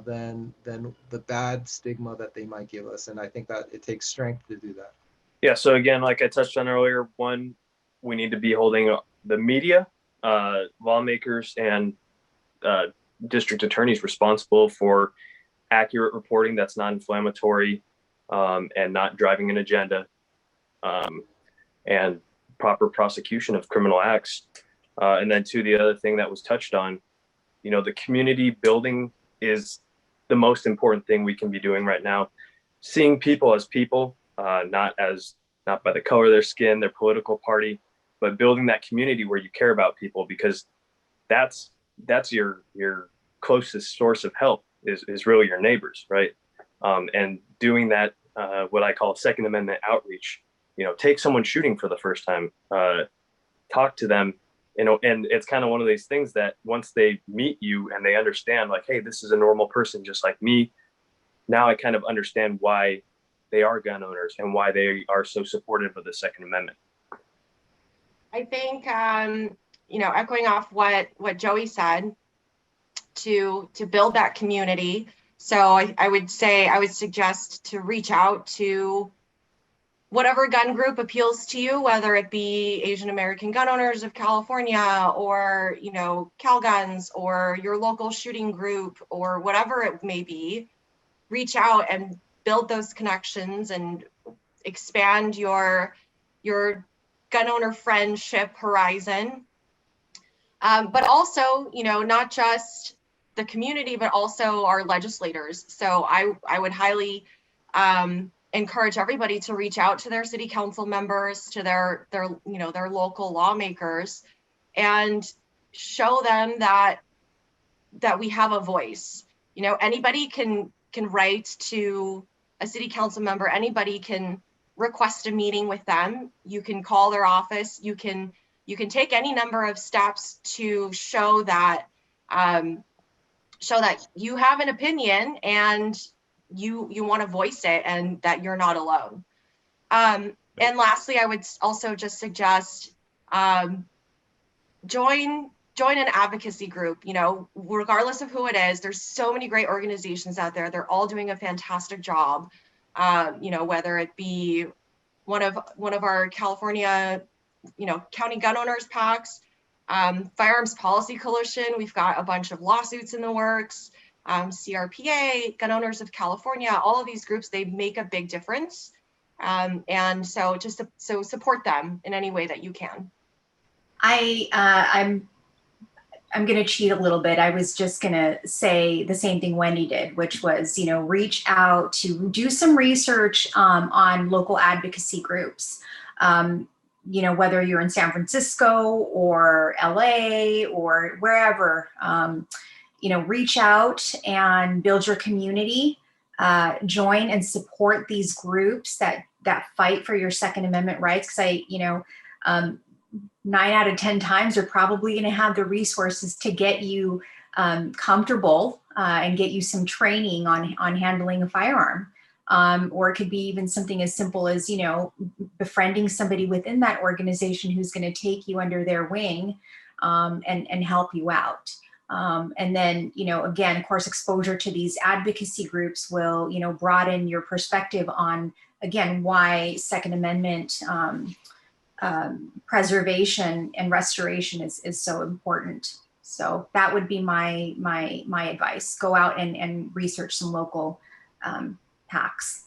than the bad stigma that they might give us. And I think that it takes strength to do that. Yeah. So again, like I touched on earlier, one, we need to be holding the media, lawmakers, and district attorneys responsible for accurate reporting that's non-inflammatory, and not driving an agenda, and proper prosecution of criminal acts. And then the other thing that was touched on, the community building is the most important thing we can be doing right now. Seeing people as people, not by the color of their skin, their political party, but building that community where you care about people, because that's your closest source of help is really your neighbors, right? And doing that, what I call Second Amendment outreach, take someone shooting for the first time, talk to them, and it's kind of one of these things that once they meet you and they understand, like, hey, this is a normal person just like me. Now I kind of understand why they are gun owners and why they are so supportive of the Second Amendment. I think, echoing off what Joey said, to build that community, So I would suggest to reach out to whatever gun group appeals to you, whether it be Asian American Gun Owners of California, or, you know, Cal Guns, or your local shooting group, or whatever it may be. Reach out and build those connections and expand your gun owner friendship horizon. But also, you know, not just the community, but also our legislators. So I would highly encourage everybody to reach out to their city council members, to their you know, their local lawmakers, and show them that we have a voice. You know, anybody can write to a city council member. Anybody can request a meeting with them. You can call their office. You can take any number of steps to show that you have an opinion and you want to voice it, and that you're not alone. And lastly, I would also just suggest join an advocacy group. You know, regardless of who it is, there's so many great organizations out there. They're all doing a fantastic job. You know, whether it be one of our California, you know, county gun owners packs, Firearms Policy Coalition. We've got a bunch of lawsuits in the works. CRPA, Gun Owners of California, all of these groups, they make a big difference. And so just so support them in any way that you can. I'm going to cheat a little bit. I was just going to say the same thing Wendy did, which was, you know, reach out to do some research on local advocacy groups. You know, whether you're in San Francisco or LA or wherever, you know, reach out and build your community, join and support these groups that fight for your Second Amendment rights. Because you know, 9 out of 10 times are probably going to have the resources to get you comfortable and get you some training on handling a firearm. Or it could be even something as simple as, you know, befriending somebody within that organization who's going to take you under their wing and help you out. And then, you know, again, of course, exposure to these advocacy groups will, you know, broaden your perspective on, again, why Second Amendment preservation and restoration is so important. So that would be my advice. Go out and research some local PACs.